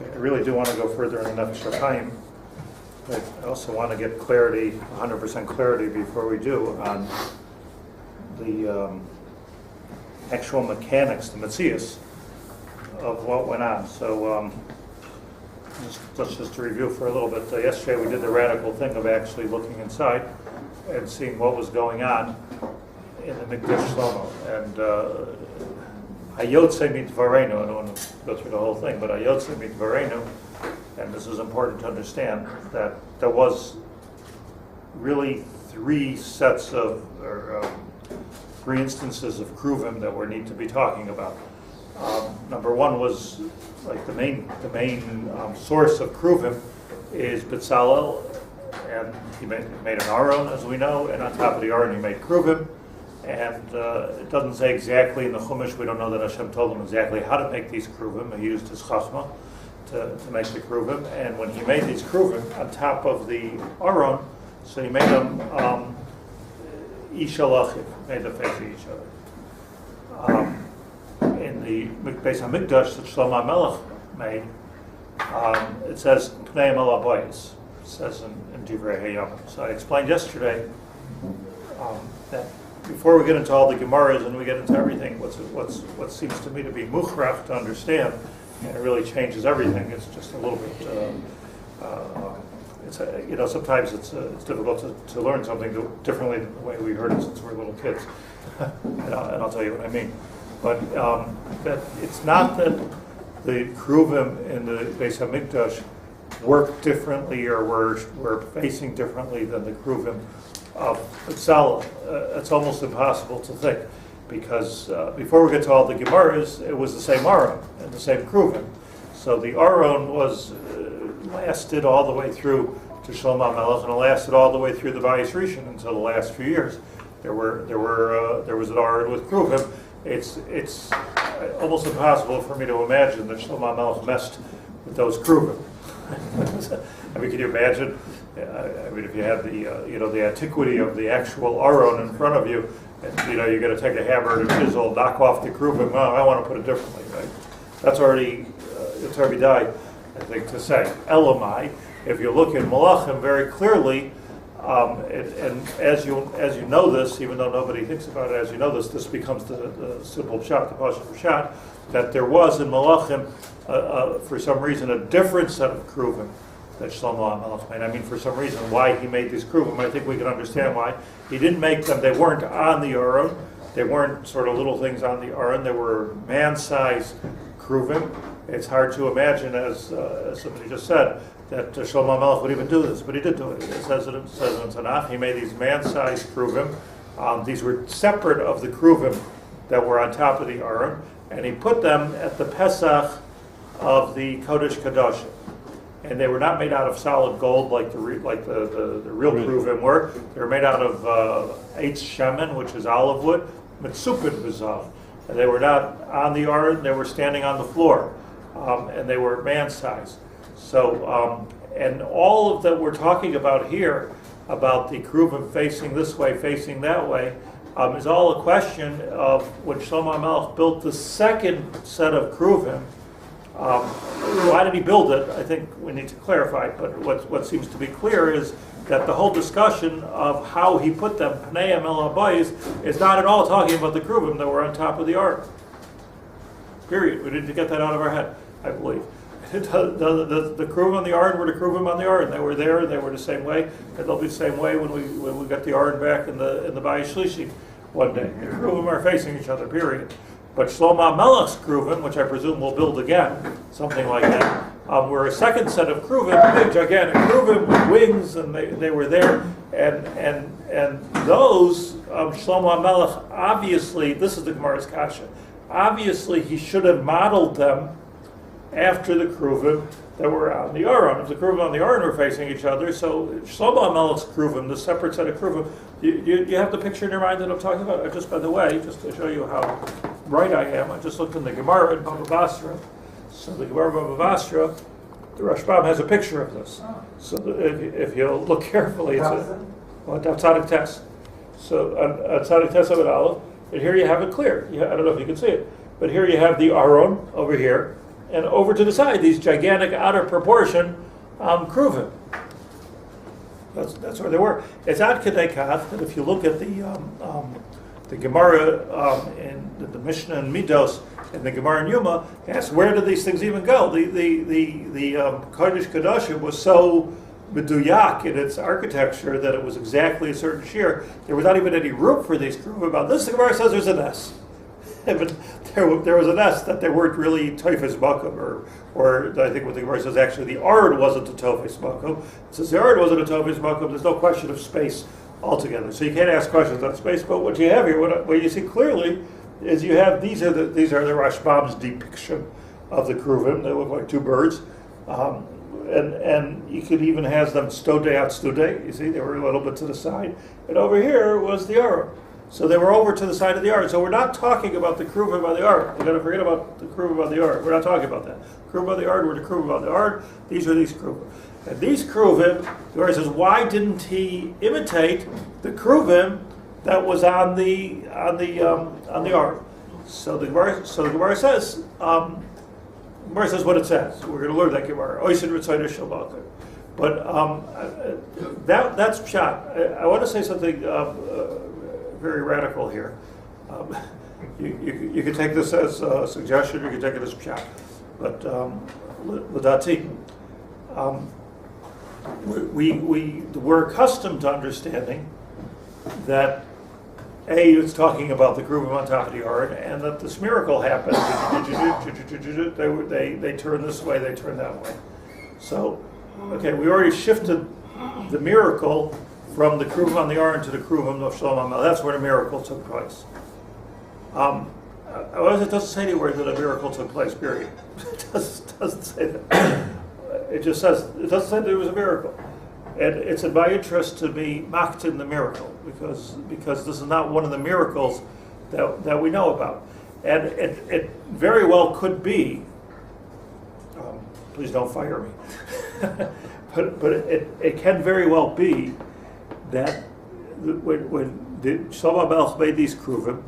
Okay, I really do want to go further in the Nefesh Hachaim, but I also want to get clarity, 100% clarity before we do, on the actual mechanics, the metzius of what went on. So let's just review for a little bit. Yesterday we did the radical thing of actually looking inside and seeing what was going on in the Mikdash Shlomo. And Hayotze mitvarenu, I don't want to go through the whole thing, but Hayotze mitvarenu, and this is important to understand, that there was really three instances of Keruvim that we need to be talking about. Number one was, like, the main source of Keruvim is Bezalel, and he made an Aron, as we know, and on top of the Aron he made Keruvim. And it doesn't say exactly in the Chumash, we don't know that Hashem told him exactly how to make these Keruvim. He used his Chachma to make the Keruvim. And when he made these Keruvim on top of the Aron, so he made them Ishalachim, made them facing each other. In the Beis HaMikdash that Shlomo HaMelech made, it says Pnei Mel Habayis. It says in Divrei Hayamim. So I explained yesterday that before we get into all the Gemaras and we get into everything, what seems to me to be muchrach to understand, and it really changes everything. It's just a little bit. Sometimes it's difficult to learn something differently than the way we heard it since we're little kids, and I'll tell you what I mean. But that it's not that the Keruvim in the Beis HaMikdash work differently or were facing differently than the Keruvim of Bezalel. It's almost impossible to think, because before we get to all the Gemaras, it was the same Aron and the same Keruvim. So the Aron lasted all the way through to Shlomo HaMelech, and it lasted all the way through the Bayis Rishon until the last few years. There was an Aron with Keruvim. It's almost impossible for me to imagine that Shlomo HaMelech messed with those Keruvim. I mean, can you imagine? I mean, if you had the antiquity of the actual Aron in front of you, and you're going to take a hammer and a chisel, knock off the Keruvim. Well, I want to put it differently, right? That's already died, I think, to say. Elamai, if you look in Malachim very clearly, and as you know this, even though nobody thinks about it, as you know this becomes the simple pshat, the pashut pshat, that there was in Malachim, for some reason, a different set of Keruvim that Shlomo HaMelech made. I mean, for some reason, why he made these Keruvim, I think we can understand why. He didn't make them, they weren't on the Aron, they weren't sort of little things on the Aron, they were man-sized Keruvim. It's hard to imagine, as somebody just said, that Shlomo HaMelech would even do this, but he did do it. It says in Tanakh, he made these man-sized Keruvim. These were separate of the Keruvim that were on top of the Aron, and he put them at the Pesach of the Kodesh Kadoshim. And they were not made out of solid gold like the real Keruvim were. They were made out of eitz shemen, which is olive wood, mitzupin b'zav. And they were not on the Aron; they were standing on the floor, and they were man-sized. So, and all of that we're talking about here, about the Keruvim facing this way, facing that way, is all a question of when Shlomo HaMelech built the second set of Keruvim. Why did he build it? I think we need to clarify, but what seems to be clear is that the whole discussion of how he put them, Pnei Mel Habayis, is not at all talking about the Keruvim that were on top of the Aron. Period. We need to get that out of our head, I believe. The Keruvim on the Aron were the Keruvim on the Aron. They were there, and they were the same way, and they'll be the same way when we get the Aron back in the Bayis Shlishi one day. The Keruvim are facing each other, period. But Shlomo HaMelech's Keruvim, which I presume we'll build again, something like that, were a second set of Keruvim, big gigantic Keruvim with wings, and they were there. And those, Shlomo HaMelech, obviously, this is the Gemara's kasha, obviously he should have modeled them after the Keruvim that were on the Aron. If the Keruvim on the Aron were facing each other, so Shlomo HaMelech's Keruvim, the separate set of Keruvim, you have the picture in your mind that I'm talking about? Just by the way, just to show you how right I am, I just looked in the Gemara in Baba Basra. So the Gemara in Baba Basra, the Rashbam has a picture of this. So if you look carefully, it's Tzadik Tes. So on Tzadik Tes of Aleph, and here you have it clear. I don't know if you can see it, but here you have the Aron over here, and over to the side, these gigantic, out of proportion Keruvim. That's where they were. It's ad kedei kach that if you look at the Gemara and the Mishnah and Midos and the Gemara and Yuma, asks where did these things even go? The Kodesh Kodashim was so meduyak in its architecture that it was exactly a certain shear. There was not even any room for these Keruvim. About this, the Gemara says there's an S. But there was an S that they weren't really Tofes Makom, or I think what the Gemara says actually the Ard wasn't a Tofes Makom. Since the Ard wasn't a Tofes Makom, there's no question of space altogether. So you can't ask questions on space. But what you have here, what you see clearly, is you have these are the Rashbam's depiction of the Keruvim. They look like two birds, and you could even have them stode out stode. You see, they were a little bit to the side, and over here was the Ard. So they were over to the side of the Ard. So we're not talking about the Keruvim by the Ard. We're going to forget about the Keruvim by the Ard. We're not talking about that. Keruvim by the Ard were the Keruvim by the Ard. These are these Keruvim. And these Keruvim, the Gemara says, why didn't he imitate the Keruvim that was on the Ard? So the Gemara says what it says. We're going to learn that Gemara. Oisin Ritzayin Shalbach. But that's pshat. I want to say something very radical here. You can take this as a suggestion, you can take it as pshat. But l'dati, we're accustomed to understanding that it's talking about the Keruvim on top of the Ard, and that this miracle happened. They turn this way, they turn that way. So, okay, we already shifted the miracle from the Keruvim on the Ard to the Keruvim of Shalom Amel. That's where the miracle took place. It doesn't say anywhere that a miracle took place, period. It doesn't say that. It just says, it doesn't say that it was a miracle. And it's in my interest to be mocked in the miracle, because this is not one of the miracles that we know about. And it very well could be, please don't fire me, but it can very well be that when the Shalom Melech made these Keruvim,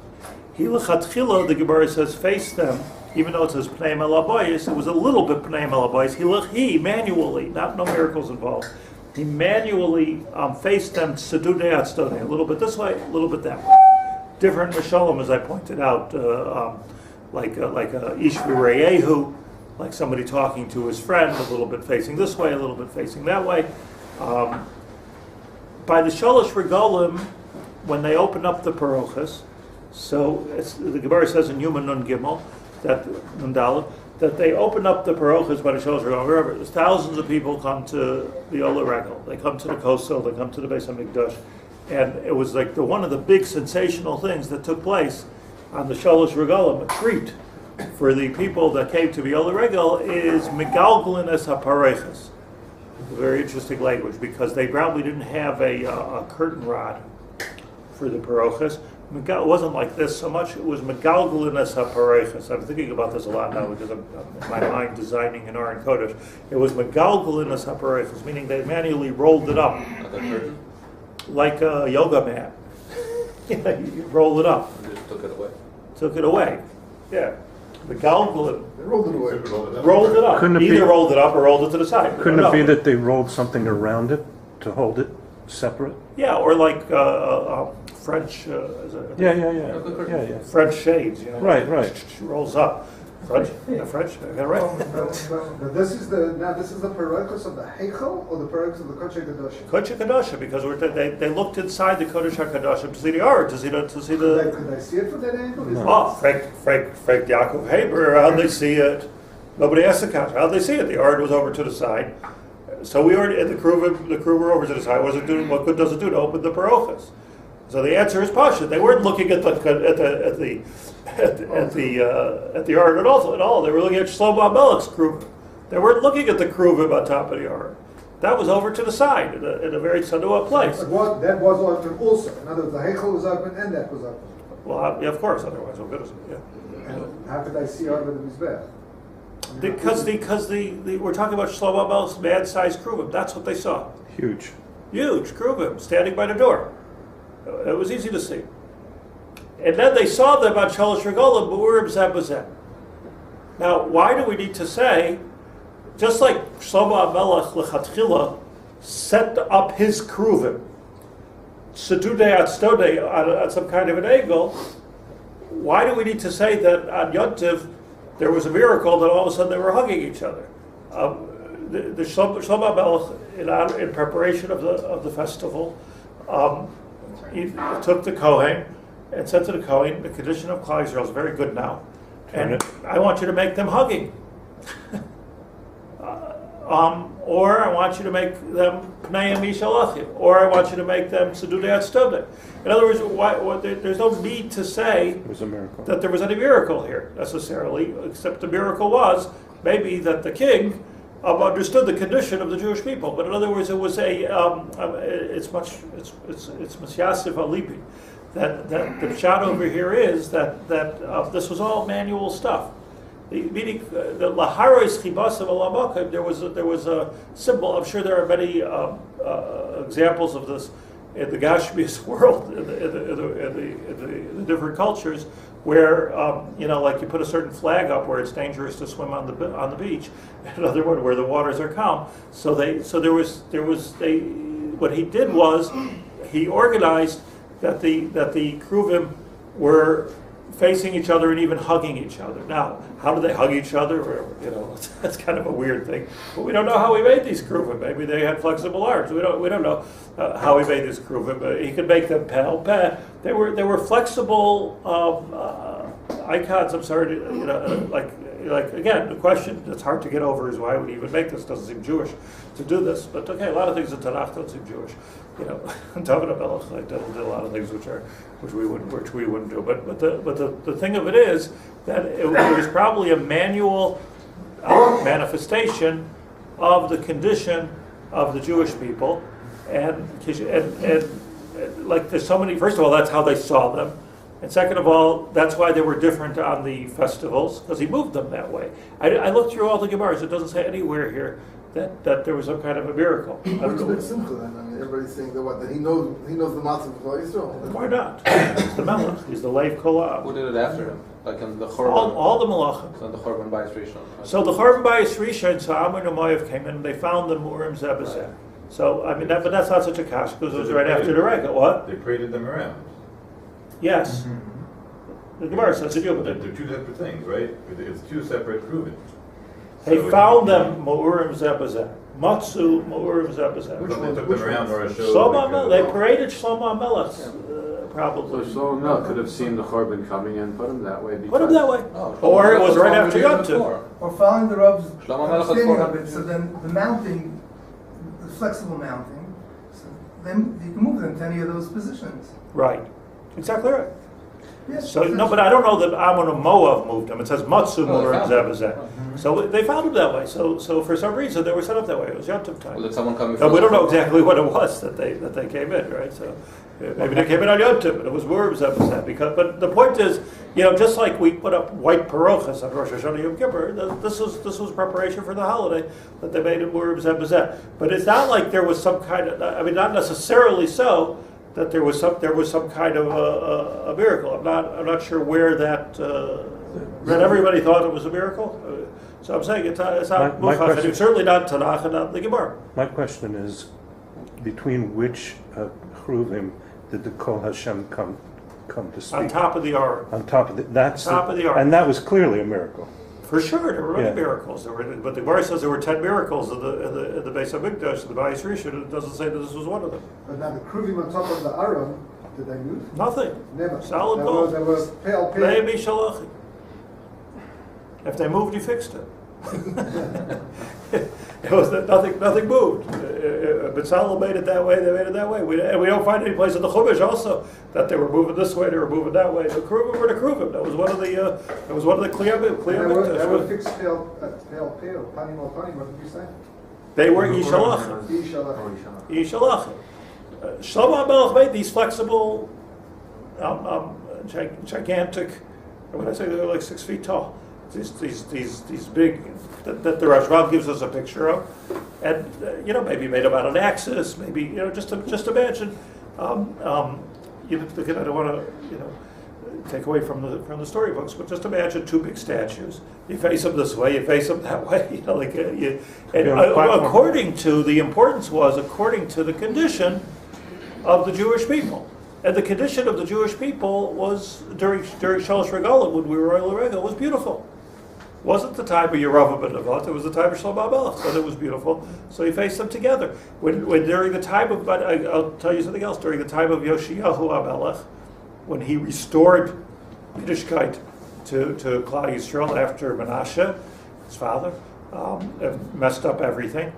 he lechatchila, the Gemara says, faced them, even though it says Pnei Malabayis, it was a little bit Pnei Malabayis. He manually, no miracles involved, he manually faced them Sedudei Atzdodei, a little bit this way, a little bit that way. Different Mishalim, as I pointed out, like a Ish V'Reyehu, like somebody talking to his friend, a little bit facing this way, a little bit facing that way. By the Shalosh Regalim, when they open up the Parochas, so the Gemara says in Yuma Nun Gimel, that they open up the Parochas by the Shalosh Regalim. Remember, there's thousands of people come to the Ola Regal. They come to the Kosel, they come to the Beis HaMikdash. And it was like one of the big sensational things that took place on the Shalosh Regalim, a treat for the people that came to the Ola Regal, is Megalgalin es HaParochas. Very interesting language, because they probably didn't have a curtain rod for the Parochas. It wasn't like this so much. It was Megalgalin es HaParochas. I'm thinking about this a lot now because I'm in my mind designing an Aron Kodesh. It was Megalgalin es HaParochas, meaning they manually rolled it up. Like a yoga mat. You roll it up. And just took it away. Took it away. Yeah. The Galgalin. They rolled it away. Rolled it up. Either rolled it up or rolled it to the side. Couldn't it be that they rolled something around it to hold it separate? Yeah, or like French. Yeah. French shades. You know. Right. Rolls up. French. I got it right. But this is the parochos of the Heichel or the parochos of the Kodesh HaKadoshim? Kodesh HaKadoshim, because they looked inside the Kodesh HaKadoshim to see the art, to see the. Could they see it from that angle? No. Oh, Rabbi Yaacov Haber, how'd they see it? Nobody asked the couch. How'd they see it? The art was over to the side. So we already, the Keruvim were over to the side. What good does it do to open the parochos? So the answer is Pasha. They weren't looking at the art at all. They were looking at Shlomo HaMelech's Keruvim. They weren't looking at the Keruvim on top of the art. That was over to the side in a very tzadua place. But that was open also. In other words, the Heichel was open and that was open. Well, yeah, of course. Otherwise, what good is it? Yeah. How could I see out of the Mizbech? Because we're talking about Shlomo HaMelech's mad-sized Keruvim. That's what they saw. Huge Keruvim standing by the door. It was easy to see. And then they saw them on Shalosh Regalim, but where was that? Now, why do we need to say, just like Shlomo HaMelech Lechatchila set up his Keruvim, Sedudei Atstodei on some kind of an angle, why do we need to say that on Yom Tov there was a miracle that all of a sudden they were hugging each other? The Shlomo HaMelech, in preparation of the festival, he took the Kohen and said to the Kohen, the condition of Klal Yisrael is very good now, and I want you to make them hugging. Or I want you to make them Pnei Mishalachim, or I want you to make them Sedudei Atstodei. In other words, there's no need to say It was a miracle. that there was any miracle here necessarily, except the miracle was maybe that the king understood the condition of the Jewish people. But in other words, it was it's Masyasif Alibi. That the pshat over here is that this was all manual stuff. Meaning the laharos chibasav alamakim, there was a symbol. I'm sure there are many examples of this in the Gashmias world, in the different cultures, where like you put a certain flag up where it's dangerous to swim on the beach, another one where the waters are calm. What he did was he organized that the Keruvim were facing each other and even hugging each other. Now, how do they hug each other? That's kind of a weird thing. But we don't know how he made these Keruvim. Maybe they had flexible arms. We don't know how he made these Keruvim. He could make them peh. They were flexible icons. I'm sorry, like again, the question that's hard to get over is why would he even make this? Doesn't seem Jewish to do this. But okay, a lot of things in Tanakh don't seem Jewish. David HaMelech did a lot of things which we wouldn't do. But the thing of it is that it was probably a manual manifestation of the condition of the Jewish people, and like there's so many. First of all, that's how they saw them, and second of all, that's why they were different on the festivals, because he moved them that way. I looked through all the Gemaras. It doesn't say anywhere here that there was some kind of a miracle. What's big simcha then? I mean, everybody's saying that he knows the matzah of Klal Yisrael. Why not? He's the Melech. He's the Leiv Kollel. Who did it after him? Like in the Chorban? All the Malachim. So the Chorban Bais Rishon. So the Chorban Bais Rishon, so Amor and Moav came in and they found the Murim Zebazeh. Right. So, I mean, but that's not such a kash, because it was right after the Rega. What? They paraded them around. Yes. The Gemara says it. They're two separate things, right? It's two separate Keruvim. They found them Murim Zebazeh. Matsu Murim Zebazeh. Which one? They took them around or a show. They paraded Shlomo HaMelech, probably. So Shlomo could have seen the Chorban coming in, put him that way. Put him that way. Oh, Or it was right after Yom Yom Tov. Or following the Rav's Shlomo HaMelech had understanding 400. of it, so then the mounting, the flexible mounting, so then you can move them to any of those positions. Right. Exactly right. Yes. So no, but I don't know that Ammon and Moav moved him. It says Matsu No, they Murim found him. Zebazeh. So they found him that way. So for some reason they were set up that way. It was Yom Tov time. Well, did someone come No, before? we don't know exactly what it was that they came in, right? So maybe they came in on Yom Tov, and it was Murim Zebazeh. But the point is, just like we put up white parochas on Rosh Hashanah Yom Kippur, this was preparation for the holiday that they made in Murim Zebazeh. But it's not like there was some kind of, not necessarily so, that there was some kind of a miracle. I'm not sure where that everybody thought it was a miracle. So I'm saying it's not My Muchach, question- it's certainly not Tanakh and not the Gemara. My question is, between which Keruvim did the Kol Hashem come to speak? On top of the Aron. On top of the, that's Top of the ark. and that was clearly a miracle. For sure, there were many Yeah. miracles. But the Gemara says there were 10 miracles in the Beis HaMikdash, in the Bais Rishon. It doesn't say that this was one of them. But now the Keruvim on top of the Aron, did they move? Nothing. Never. Solid They gold. were pale. Maybe Shalachim. If they moved, you fixed it. It was that nothing moved. But Solomon made it that way. They made it that way. And we don't find any place in the Chumash also that they were moving this way. They were moving that way. The Keruvim were the Keruvim. That was one of the Kliyam. They were fixed pale, panim or panim. What did you say? They were Yishalachim. Yishalach. Yishalachim. Shlomo HaMelech made these flexible, gigantic. What did I say? They were like 6 feet tall. These big that the Rashbam gives us a picture of, and maybe made them out of an axis, maybe just imagine. I don't want to take away from the storybooks, but just imagine two big statues. You face them this way, you face them that way. According to the condition of the Jewish people. And the condition of the Jewish people was during Shalosh Regalim, when we were Oil Regal, was beautiful. It wasn't the time of Yeravah ben Nevat, it was the time of Shlomo HaMelech, so it was beautiful. So he faced them together. When during the time of, but I'll tell you something else, during the time of Yoshiyahu HaMelech, when he restored Yiddishkeit to Klal Yisrael after Menashe, his father, and messed up everything.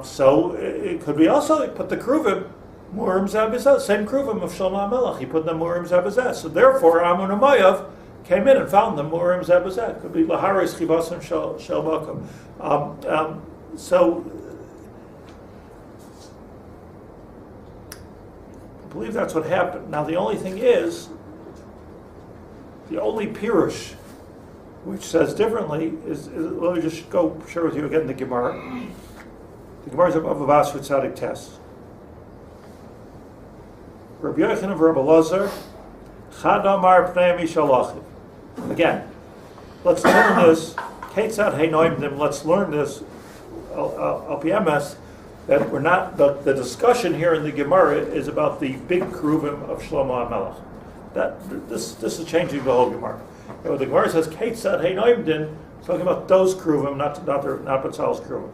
So it could be also, he put the Keruvim, Murim Zabizeh, same Keruvim of Shlomo HaMelech, he put them Murim Zabizeh. So therefore, Amun Umayyav came in and found them Murim Zabizeh. It could be Laharis Chivasim Shel Makom. So I believe that's what happened. Now the only thing is, the only Pirush which says differently is let me just go share with you again the Gemara. The Gemara is of Avas with Tzadik Test. Rabbi Yochanan of Rabbi Elazar, Chad Amar Pnei Mishalachiv. Again, let's learn this. Ketzad Heinoimdim. Let's learn this. LPMS. That we're not. The discussion here in the Gemara is about the big Keruvim of Shlomo HaMelech. This is changing the whole Gemara. And when the Gemara says Ketzad Heinoimdim, it's talking about those Keruvim, not Betzalel's Keruvim.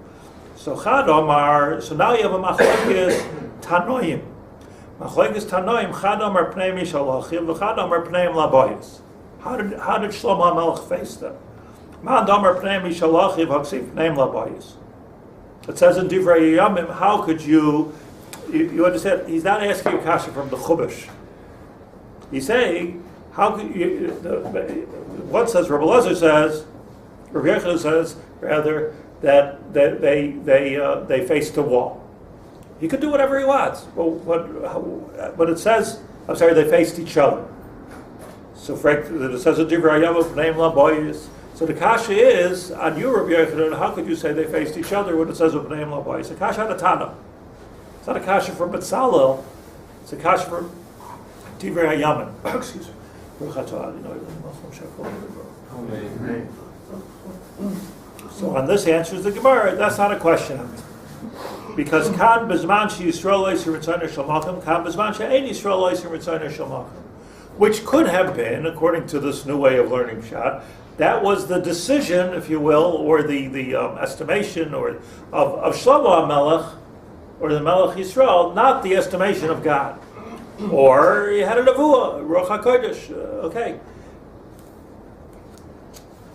So Chad Amar. So now you have a machlokes Tanoim. Machlokes Tanoim, Chad Amar Pnei Mishalachiv, v'Chad Amar Pnei Labayis. How did Shlomo HaMelech face them? Man Amar Pnei Mishalachiv, Haksiv Pnei Labayis. It says in Divrei Yamim, how could you understand? He's not asking a kasha from the Chumash. He's saying, how could you? What says Rabbi Elazar says, Rabbi Yochanan says rather that they faced a wall. He could do whatever he wants. But it says, I'm sorry, they faced each other. So Frank, it says in Divrei Yamim, name Labayis. So the kasha is on you, Rabbi Yochanan. How could you say they faced each other when it says of name Labayis? It's a kasha on a Tana. It's not a kasha for Betzalel. It's a kasha for Divrei Yamim. Excuse me. So on this answers the Gemara. That's not a question. Because kan bezman she Yisrael lois ritzayner shalmakim, kan bezman she ein Yisrael lois ritzayner shalmakim, which could have been, according to this new way of learning Pshat, that was the decision, if you will, or the estimation, or of Shlomo HaMelech, or the Melech Yisrael, not the estimation of God. Or he had a nevuah, Ruach HaKodesh. Okay,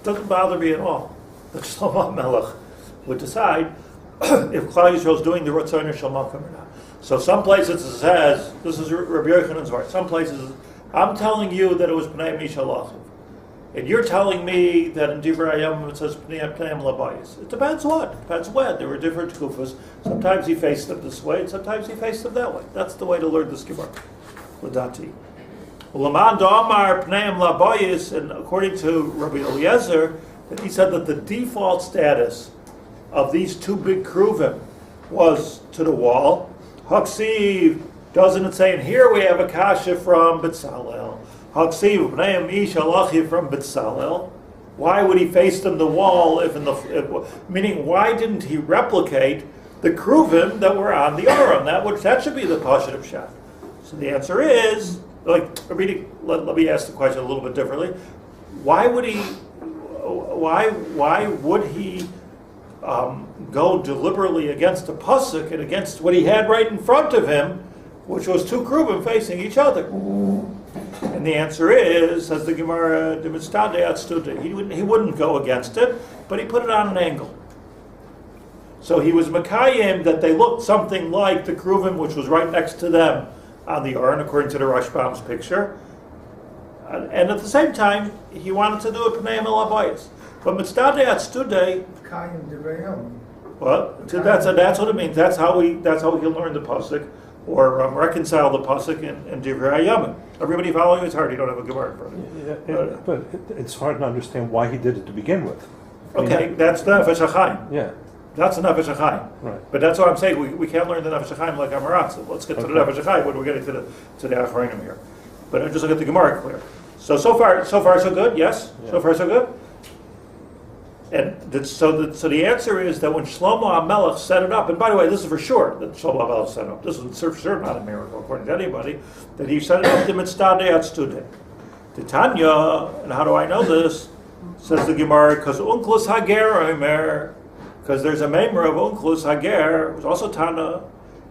doesn't bother me at all that Shlomo HaMelech would decide if Klal Yisrael is doing the Ritzayner Shel Makom or not. So some places it says, this is Rabbi Yochanan's word, some places, I'm telling you that it was Pnei Mishalachiv. And you're telling me that in Divrei Yamim it says Pnei Labayis. It depends what. It depends when. There were different kufas. Sometimes he faced them this way, and sometimes he faced them that way. That's the way to learn this Gemara. L'dati. L'man da'amar Pnei Labayis, and according to Rabbi Eliezer, that he said that the default status of these two big Keruvim was to the wall. Haksiv, doesn't it say, and here we have a kasha from Betzalel. Haksiv, Bnei Mishalachiv from Betzalel. Why would he face them the wall meaning why didn't he replicate the Keruvim that were on the Aron? That should be the Pashat of Shad. So the answer is, let me ask the question a little bit differently. Why would he go deliberately against a pasuk and against what he had right in front of him, which was two Keruvim facing each other? And the answer is, says the Gemara, he wouldn't go against it, but he put it on an angle. So he was Mekayim that they looked something like the Keruvim, which was right next to them on the Aron, according to the Rashbam's picture. And at the same time, he wanted to do a Pnei Labayis. But Mitzvah Stude. Well, that's what it means. That's how we can learn the pasuk, or reconcile the pasuk in Divrei Yamim. Everybody following his heart. You don't have a Gemara in front of you. But it's hard to understand why he did it to begin with. Okay, that's the Nefesh Hachaim. Yeah. That's the Nefesh Hachaim. Right. But that's what I'm saying. We can't learn the Nefesh Hachaim like Amarat. So let's get to the Nefesh Hachaim when we're getting to the Achronim here. But I'm just looking at the Gemara clear. So far so good. Yes. Yeah. So far so good. And so the answer is that when Shlomo HaMelech set it up, and by the way, this is for sure that Shlomo HaMelech set it up. This is for sure not a miracle, according to anybody, that he set it up to mitzvah atztude. Titanya, and how do I know this? Says the Gemara, because Unklus Hager Omer, because there's a member of Unklus Hager, who's also Tana,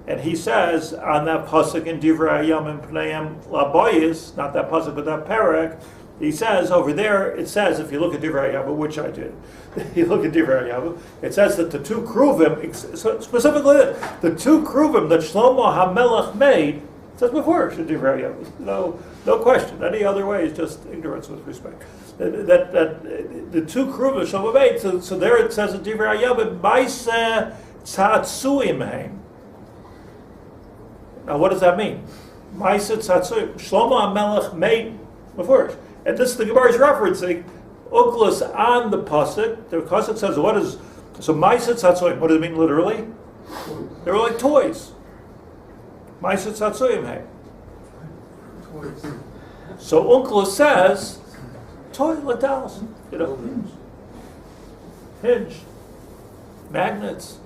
and he says on that pasuk in Divrei Hayamim Pneim Laboyis, not that pasuk but that parak, he says over there, it says, if you look at Divrei Hayamim, which I did, you look at Divrei Hayamim, it says that the two Keruvim, specifically the two Keruvim that Shlomo HaMelech made, it says before, Divrei Hayamim, no question. Any other way is just ignorance with respect. That the two Keruvim Shlomo made, so there it says in Divrei Hayamim, Bais Tzatzuim. Now, what does that mean? Ma'aseh Tzatzuim. Shlomo HaMelech made before. And this the Gemara is referencing Uklus on the pasuk. The pasuk says, "What is so Ma'aseh Tzatzuim?" What does it mean literally? They were like toys. Ma'aseh Tzatzuim. Hey. So Uklus says, toys like dolls. You know, hinge, magnets.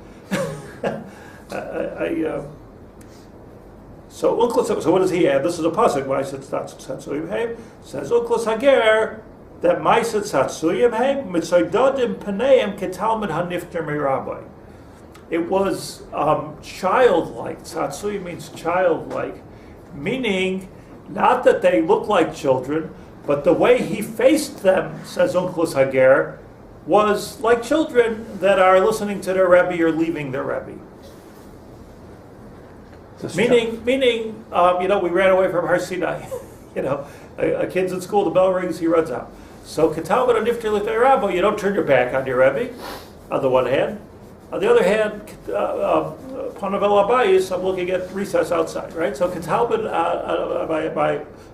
So Unklos, so what does he add? This is a pasuk. Ma'aseh Tzatzuyim Heim says Unklos Hager that Ma'aseh Tzatzuyim Heim mitzodadim paneim ketalmud hanifter mirabbai. It was childlike. Tzatzuyim means childlike, meaning not that they look like children, but the way he faced them, says Unklos Hager, was like children that are listening to their Rebbe or leaving their Rebbe. Meaning, we ran away from Har Sinai. A kid's in school, the bell rings, he runs out. So, Ketalmud and Nifter Lifnei Rabbo, you don't turn your back on your Rebbe, on the one hand. On the other hand, Panavel Abayis, I'm looking at recess outside, right? So, Ketalmud,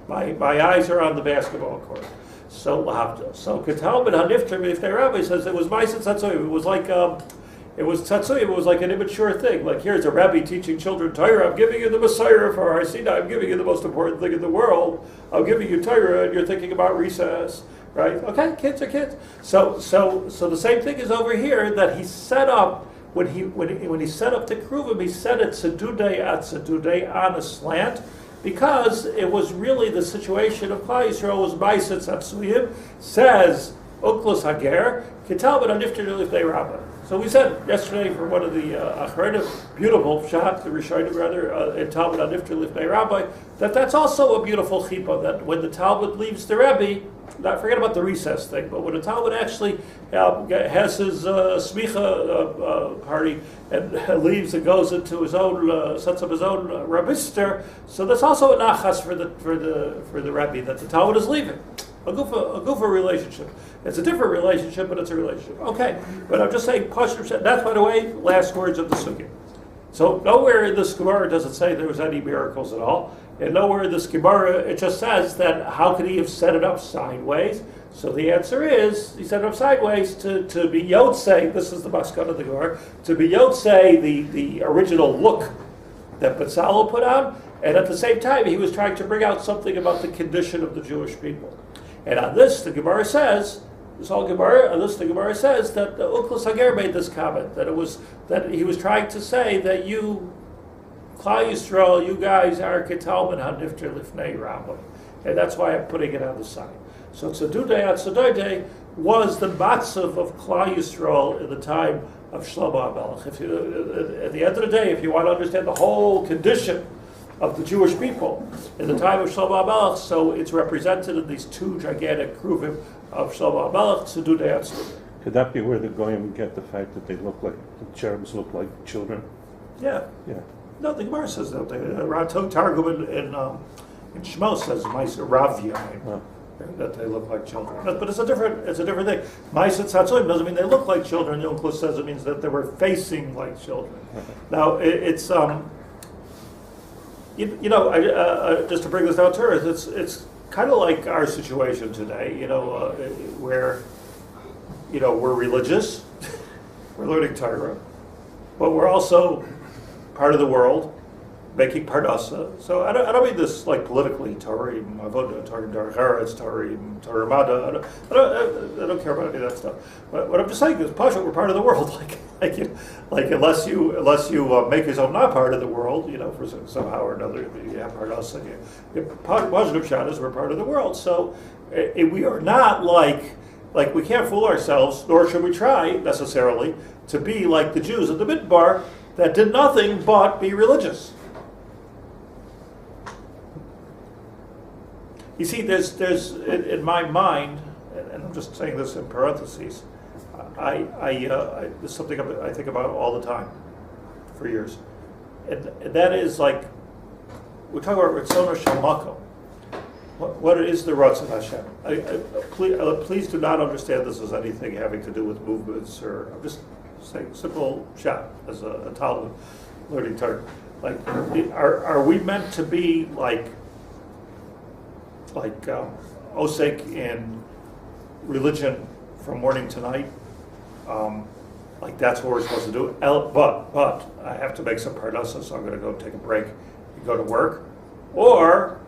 my eyes are on the basketball court. So, Ketalmud Hanifter Lifnei Rabbo says it was Ma'aseh Tzatzuyim. It was like it was like an immature thing. Like, here's a rabbi teaching children Torah. I'm giving you the Messiah for Har Sinai. I'm giving you the most important thing in the world. I'm giving you Torah, and you're thinking about recess, right? Okay, kids are kids. So the same thing is over here that he set up when he set up the Keruvim. He set it Sedudei at Sedudei on a slant, because it was really the situation of Klal Yisrael was Ma'aseh Tzatzuyim, says Uklus Hager Ketalmud Hanifter Lifnei Rabbo. So we said yesterday for one of the beautiful shot, the Rishonim rather, in Talmud Hanifter Lifnei Rabbi, that's also a beautiful chipah, that when the Talmud leaves the Rebbe, not forget about the recess thing, but when the Talmud actually has his smicha party and leaves and goes into his own, sets up his own rabbister, so that's also a nachas for the Rebbe, that the Talmud is leaving. A goofa relationship. It's a different relationship, but it's a relationship. Okay, but I'm just saying, that's, by the way, last words of the sugya. So nowhere in this Gemara does it say there was any miracles at all. And nowhere in this Gemara, it just says that how could he have set it up sideways? So the answer is, he set it up sideways to be Yotzei, this is the Maskana of the Gemara, to be Yotzei, the original look that Bezalel put on, and at the same time, he was trying to bring out something about the condition of the Jewish people. And on this, the Gemara says, the Gemara says that Uklus Hager made this comment, that he was trying to say that you, Klal Yisrael, you guys are Ketalmud Hanifter Lifnei Rabbo. And that's why I'm putting it on the side. So Tzedudei at Tzedudei was the matzav of Klal Yisrael in the time of Shlomo HaMelech. At the end of the day, if you want to understand the whole condition of the Jewish people in the time of Shlomo HaMelech, so it's represented in these two gigantic Keruvim of Shlomo HaMelech, Tzedudei and Tzedudei. Could that be where the Goyim get the fact that they look like, the cherubs look like children? Yeah. No, the Gemara says that. Targum in Shmos says Ma'aseh Ravya, that they look like children. But it's a different thing. Ma'aseh Tzatzuyim doesn't mean they look like children. The Unklos says it means that they were facing like children. Now it's just to bring this down to earth, it's kind of like our situation today, where, we're religious, we're learning Torah, but we're also part of the world. making Pardes. So I don't mean this like politically, Torah, Avodah, Torah Darach, Torah Mada. I don't care about any of that stuff. But what I'm just saying is, Pasha, we're part of the world. Like unless you make yourself not part of the world, for somehow or another, you have Pardes, and you positive shadows. We're part of the world. So we are not like we can't fool ourselves, nor should we try necessarily to be like the Jews at the Midbar that did nothing but be religious. You see, there's in my mind, and I'm just saying this in parentheses, there's something I think about all the time, for years, and that is like we're talking about Ritzono Shel Makom. What is the Ratzon Hashem? Please do not understand this as anything having to do with movements, or I'm just saying simple shot as a Talmud learning term. Like, are we meant to be like osek in religion from morning to night? Like that's what we're supposed to do. But I have to make some parnasa, so I'm going to go take a break and go to work. Or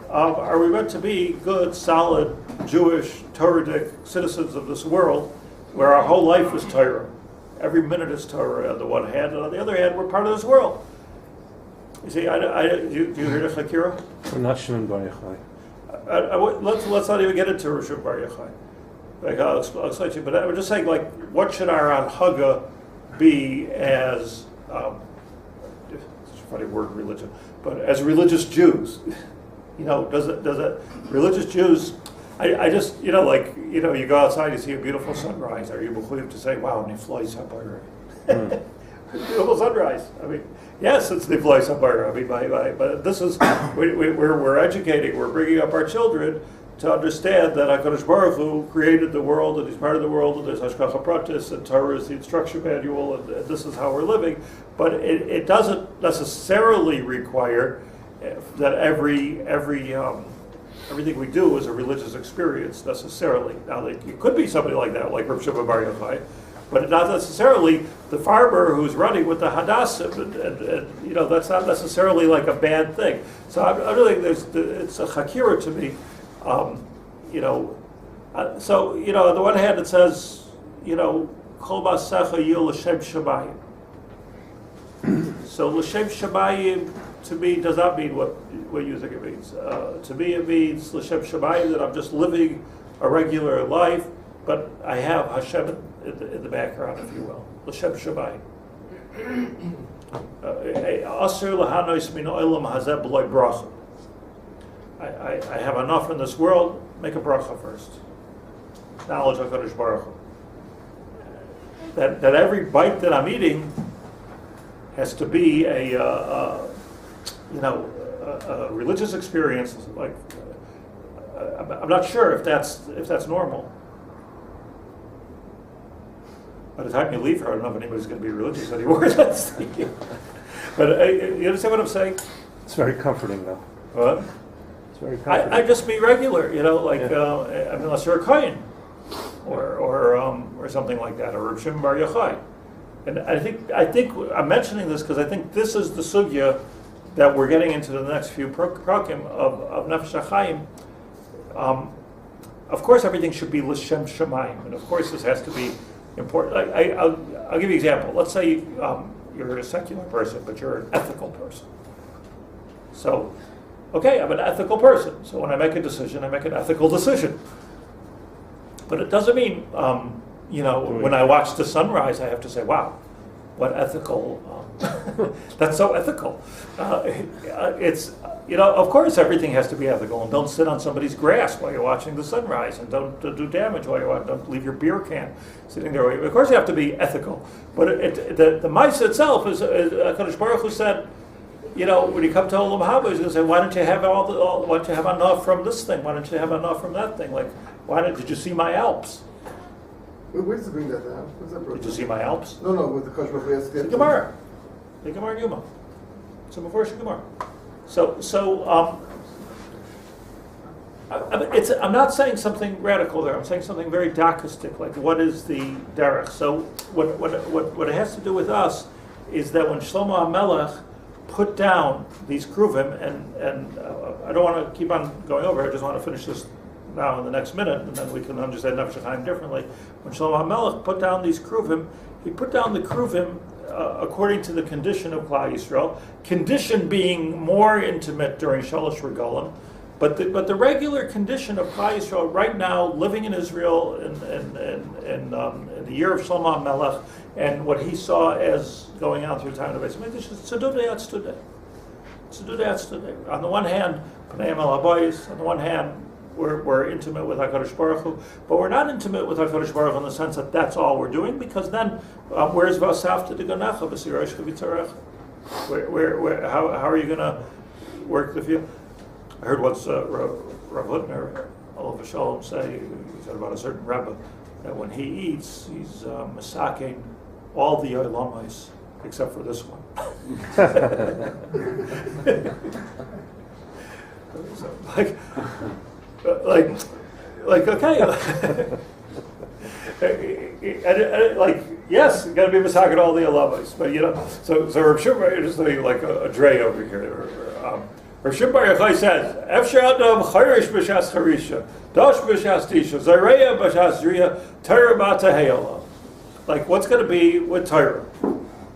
are we meant to be good, solid, Jewish, Torahic citizens of this world, where our whole life is Torah? Every minute is Torah on the one hand, and on the other hand, we're part of this world. You see, do you hear the Chakira? We're not Shimon Bar Yochai. Let's not even get into Rosh Bar Yochai. Like I'll explain to you, but I was just saying, like, what should our anhaga be as? It's a funny word, religion, but as religious Jews, does it religious Jews? I just you go outside, you see a beautiful sunrise. Are you believed to say, "Wow, Nefesh Hachaim"? Beautiful sunrise. I mean, yes, it's Nefesh Hachaim. I mean, but this is we're educating. We're bringing up our children to understand that HaKadosh Baruch Hu created the world, and He's part of the world, and there's Hashgacha Pratis, and Torah is the instruction manual, and this is how we're living. But it doesn't necessarily require that everything we do is a religious experience necessarily. Now, it could be somebody like that, like Reb Shimon Bar Yochai, but not necessarily the farmer who's running with the Hadassim, and that's not necessarily like a bad thing. So I really think it's a chakira to me. So on the one hand it says, Kol Masecha Yil L'Shem Shamayim. So L'Shem Shamayim to me does not mean what you think it means. To me it means L'Shem Shamayim, that I'm just living a regular life, but I have Hashem in the background, if you will. L'Shem Shamayim. Asur L'Hanois Min Olam Hazeh B'loi Bracha. I have enough in this world, make a bracha first. Knowledge of HaKadosh Baruch Hu. That every bite that I'm eating has to be a religious experience. Like, I'm not sure if that's normal. By the time you leave here, I don't know if anybody's going to be religious anymore. But you understand what I'm saying? It's very comforting, though. What? It's very comforting. I just be regular, unless you're a kohen, or something like that, or Reb Shimon Bar Yochai. And I think I'm mentioning this because I think this is the sugya that we're getting into the next few prakim of Nefesh Hachaim. Of course, everything should be l'shem shamayim, and of course, this has to be important. I'll give you an example. Let's say you're a secular person, but you're an ethical person. So, okay, I'm an ethical person. So when I make a decision, I make an ethical decision. But it doesn't mean, when I watch the sunrise, I have to say, wow, what ethical, that's so ethical. It's, of course everything has to be ethical, and don't sit on somebody's grass while you're watching the sunrise, and don't do damage while you're watching, don't leave your beer can sitting there. Of course you have to be ethical. But the mice itself is HaKadosh Baruch Hu said, when you come to Olam Haba, he's going to say, why don't you have why don't you have enough from this thing? Why don't you have enough from that thing? Like, did you see my Alps? Where does it bring that down? What's that Did you see my Alps? No, with the Kosh Baruch Hu. The Gemara. The Gemara Yuma. So before the Gemara. I'm not saying something radical there. I'm saying something very dachistic, like what is the derech? So what it has to do with us is that when Shlomo HaMelech put down these Keruvim, and I don't want to keep on going over. I just want to finish this now in the next minute, and then we can understand Nefesh Hachaim differently. When Shlomo HaMelech put down these Keruvim, he put down the Keruvim according to the condition of Klal Yisrael. Condition being more intimate during Shalosh Regalim, but the regular condition of Klal Yisrael right now, living in Israel in the year of Shlomo HaMelech, and what he saw as going on through the time of Beis Hamikdash is tzedudei at tzedudei. Tzedudei at tzedudei. On the one hand, Pneim el habayis. On the one hand, we're intimate with HaKadosh Baruch Hu, but we're not intimate with HaKadosh Baruch Hu in the sense that that's all we're doing, because then, where's Vasavta Deganecha B'Sirosh K'Vitzarecha? How are you going to work the field? I heard once Rav Littner, Olav Shalom, say, he said about a certain Rebbe, that when he eats, he's masaking all the Olamais except for this one. So, okay, like yes, you got to be masaking all the Olamais, but so Rav Shimon is like a Dre over here. Rav Shimon Bar Yochai says, "Efshar Adam chayrish b'shas charisha, dosh b'shas tisha, zareya b'shas zriya, Torah b'taheyala." Like, what's going to be with Torah?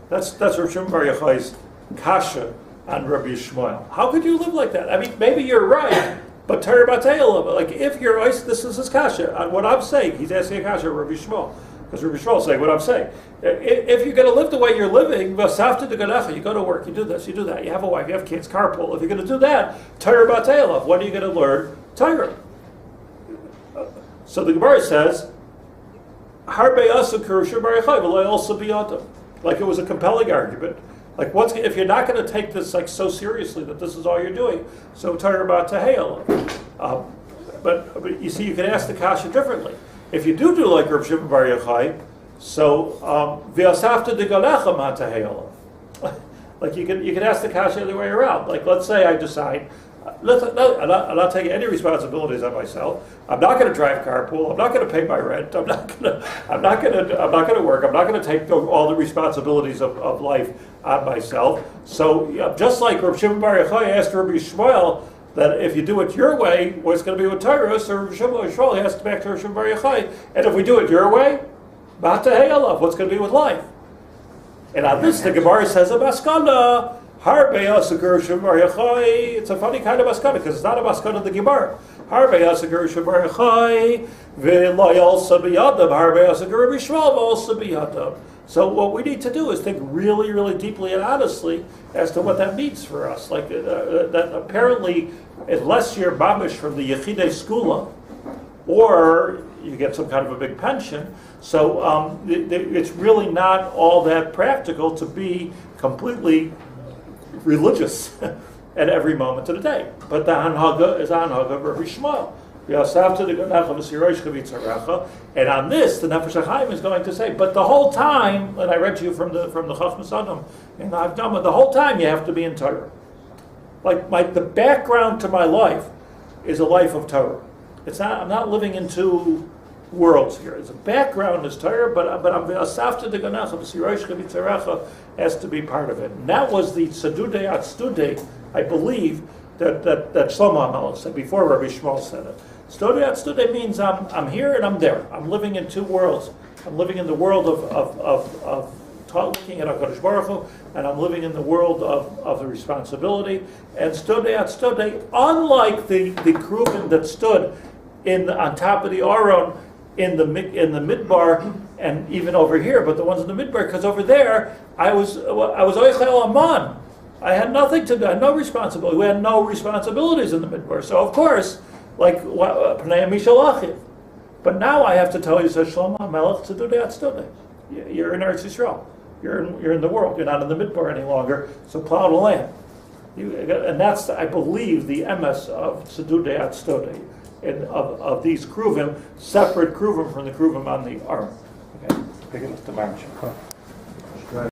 That's Rav Shimon Bar Yochai's kasha on Rabbi Yishmael. How could you live like that? I mean, maybe you're right, but Torah b'taheyala. But like, if you're this is his kasha on what I'm saying. He's asking a kasha of Rabbi Yishmael, because Rabbi Yishmael is saying what I'm saying. If you're going to live the way you're living, you go to work, you do this, you do that, you have a wife, you have kids, carpool. If you're going to do that, Torah b'taheyala. What are you going to learn? Torah. So the Gemara says, like it was a compelling argument. Like, if you're not going to take this like so seriously that this is all you're doing, so Torah b'taheyala. But you see, you can ask the kasha differently. If you do like Rav Shimon Bar Yochai, so v'asafta degalecha mataheyala. Like you can ask the kasha the other way around. Like, let's say I decide, I'm not taking any responsibilities on myself. I'm not going to drive carpool. I'm not going to pay my rent. I'm not going to work. I'm not going to take all the responsibilities of life on myself. So just like Rav Shimon Bar Yochai asked Rabbi Yishmael that if you do it your way, what's going to be with Torah? So Rav Shimon Bar Yochai has to back to Rav Shimon Bar Yochai. And if we do it your way, mataheyala, what's going to be with life? And on this, the Gemara says a maskana. It's a funny kind of maskana because it's not a maskana of the Gemara. So what we need to do is think really, really deeply and honestly as to what that means for us. Like that apparently, unless you're mamish from the Yechidei Skula, or you get some kind of a big pension, so it's really not all that practical to be completely religious at every moment of the day. But the Hanhaga is Hanhaga of Rabbi Yishmael. And on this, the Nefesh Hachaim is going to say, but the whole time, and I read to you from the Chachmas Adam in the Havdama, the whole time you have to be in Torah. Like the background to my life is a life of Torah. I'm not living in two worlds here. The background is Torah, but I'm asafta deganecha b'sirosh k'vitzarecha has to be part of it. And that was the tzedudei atzedudei, I believe, that Shlomo HaMelech said before Rabbi Yishmael said it. Tzedudei atzedudei means I'm here and I'm there. I'm living in two worlds. I'm living in the world of looking at HaKadosh Baruch Hu, and I'm living in the world of the responsibility. And tzedudei atzedudei, unlike the Keruvim that stood on top of the Aron, in the midbar, and even over here, but the ones in the midbar, because over there I was oichel aman. I had nothing to do. I had no responsibility. We had no responsibilities in the midbar. So of course, like pnei mishalachim. But now I have to tell you, says Shlomo HaMelech, tzedudei atzedudei. You're in Eretz Yisrael. You're in the world. You're not in the midbar any longer. So plow the land. And that's, I believe, the emes of tzedudei atzedudei. Of these Keruvim, separate Keruvim from the Keruvim on the arm. Okay, big enough to march.